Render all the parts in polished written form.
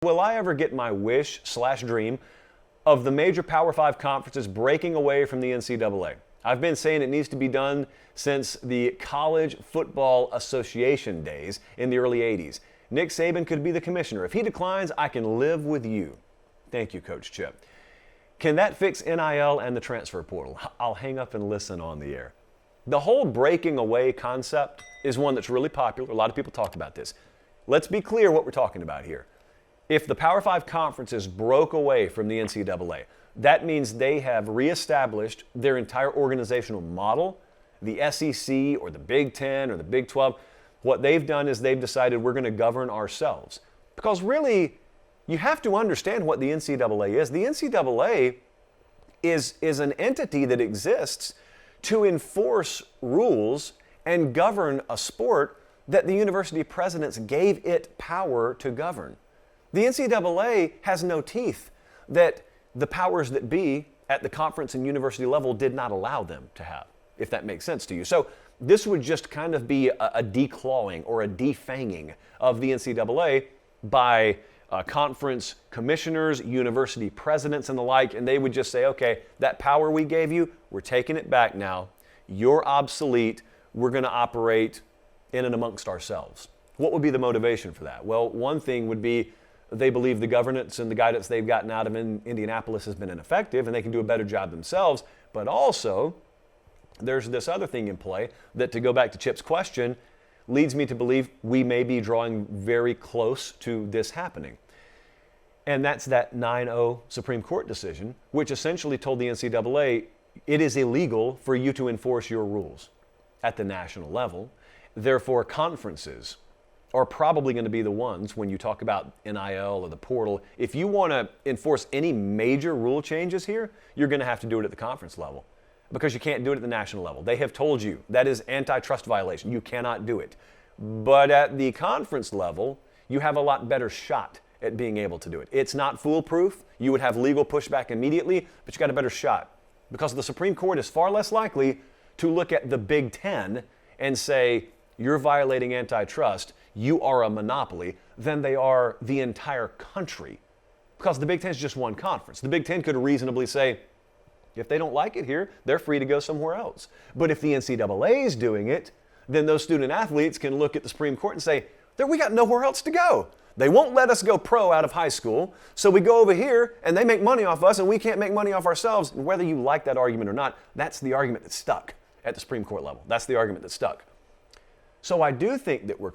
Will I ever get my wish/dream of the major Power 5 conferences breaking away from the NCAA? I've been saying it needs to be done since the College Football Association days in the early 80s. Nick Saban could be the commissioner. If he declines, I can live with you. Thank you, Coach Chip. Can that fix NIL and the transfer portal? I'll hang up and listen on the air. The whole breaking away concept is one that's really popular. A lot of people talk about this. Let's be clear what we're talking about here. If the Power 5 conferences broke away from the NCAA, that means they have reestablished their entire organizational model. The SEC or the Big Ten or the Big 12, what they've done is they've decided we're going to govern ourselves. Because really, you have to understand what the NCAA is. The NCAA is an entity that exists to enforce rules and govern a sport that the university presidents gave it power to govern. The NCAA has no teeth that the powers that be at the conference and university level did not allow them to have, if that makes sense to you. So this would just kind of be a declawing or a defanging of the NCAA by conference commissioners, university presidents, and the like, and they would just say, okay, that power we gave you, we're taking it back now. You're obsolete. We're going to operate in and amongst ourselves. What would be the motivation for that? Well, one thing would be they believe the governance and the guidance they've gotten out of Indianapolis has been ineffective and they can do a better job themselves. But also, there's this other thing in play that, to go back to Chip's question, leads me to believe we may be drawing very close to this happening. And that's that 9-0 Supreme Court decision, which essentially told the NCAA it is illegal for you to enforce your rules at the national level. Therefore, conferences are probably going to be the ones, when you talk about NIL or the portal, if you want to enforce any major rule changes here, you're going to have to do it at the conference level because you can't do it at the national level. They have told you that is antitrust violation. You cannot do it. But at the conference level, you have a lot better shot at being able to do it. It's not foolproof. You would have legal pushback immediately, but you got a better shot because the Supreme Court is far less likely to look at the Big Ten and say, you're violating antitrust, you are a monopoly, than they are the entire country. Because the Big Ten is just one conference. The Big Ten could reasonably say, if they don't like it here, they're free to go somewhere else. But if the NCAA is doing it, then those student athletes can look at the Supreme Court and say, we got nowhere else to go. They won't let us go pro out of high school, so we go over here and they make money off us and we can't make money off ourselves. And whether you like that argument or not, that's the argument that stuck at the Supreme Court level. That's the argument that stuck. So I do think that we're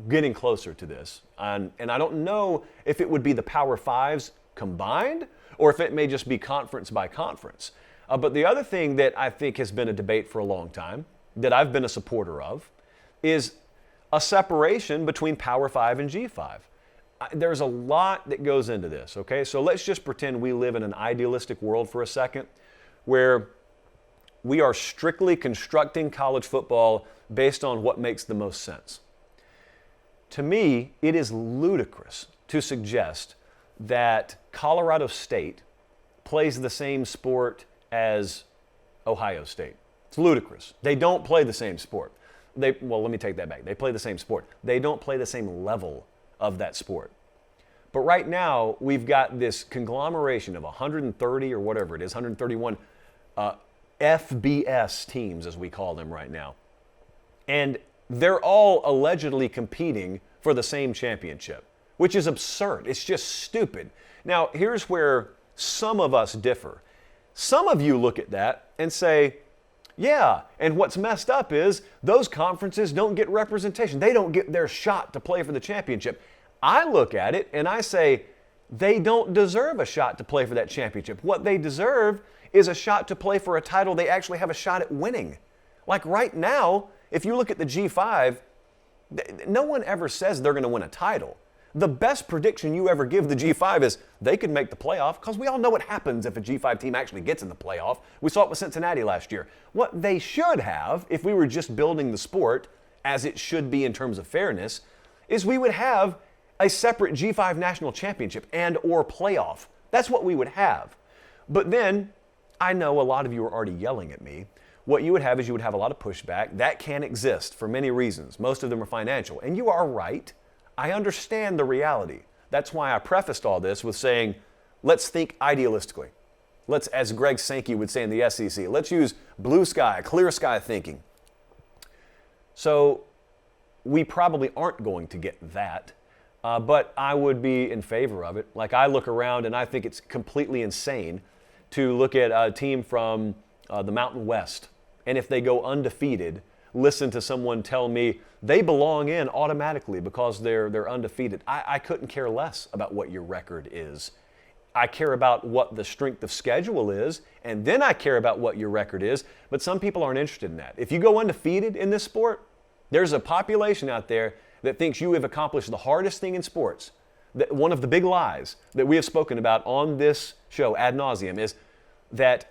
getting closer to this. And I don't know if it would be the Power Fives combined or if it may just be conference by conference. But the other thing that I think has been a debate for a long time, that I've been a supporter of, is a separation between Power 5 and G5. There's a lot that goes into this, okay? So let's just pretend we live in an idealistic world for a second where we are strictly constructing college football based on what makes the most sense. To me, it is ludicrous to suggest that Colorado State plays the same sport as Ohio State. It's ludicrous. They don't play the same sport. Let me take that back. They play the same sport. They don't play the same level of that sport. But right now, we've got this conglomeration of 130 or whatever it is, 131 FBS teams, as we call them right now. And they're all allegedly competing for the same championship, which is absurd. It's just stupid. Now, here's where some of us differ. Some of you look at that and say, yeah, and what's messed up is those conferences don't get representation. They don't get their shot to play for the championship. I look at it and I say, they don't deserve a shot to play for that championship. What they deserve is a shot to play for a title they actually have a shot at winning. Like right now, if you look at the G5, no one ever says they're going to win a title. The best prediction you ever give the G5 is they could make the playoff, because we all know what happens if a G5 team actually gets in the playoff. We saw it with Cincinnati last year. What they should have, if we were just building the sport as it should be in terms of fairness, is we would have a separate G5 national championship and or playoff. That's what we would have. But then, I know a lot of you are already yelling at me. What you would have is you would have a lot of pushback. That can exist for many reasons. Most of them are financial. And you are right. I understand the reality. That's why I prefaced all this with saying, let's think idealistically. Let's, as Greg Sankey would say in the SEC, let's use blue sky, clear sky thinking. So we probably aren't going to get that, but I would be in favor of it. Like, I look around and I think it's completely insane to look at a team from the Mountain West, and if they go undefeated, listen to someone tell me they belong in automatically because they're undefeated. I couldn't care less about what your record is. I care about what the strength of schedule is, and then I care about what your record is, but some people aren't interested in that. If you go undefeated in this sport, there's a population out there that thinks you have accomplished the hardest thing in sports. That one of the big lies that we have spoken about on this show ad nauseum is that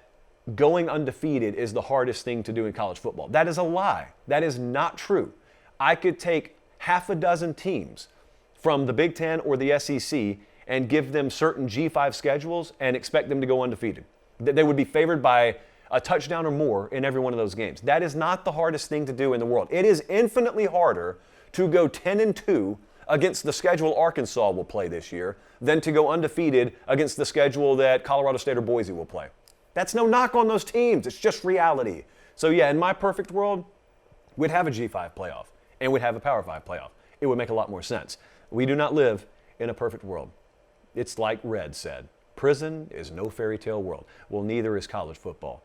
going undefeated is the hardest thing to do in college football. That is a lie. That is not true. I could take half a dozen teams from the Big Ten or the SEC and give them certain G5 schedules and expect them to go undefeated. They would be favored by a touchdown or more in every one of those games. That is not the hardest thing to do in the world. It is infinitely harder to go 10-2 against the schedule Arkansas will play this year than to go undefeated against the schedule that Colorado State or Boise will play. That's no knock on those teams. It's just reality. So yeah, in my perfect world, we'd have a G5 playoff and we'd have a Power 5 playoff. It would make a lot more sense. We do not live in a perfect world. It's like Red said, prison is no fairy tale world. Well, neither is college football.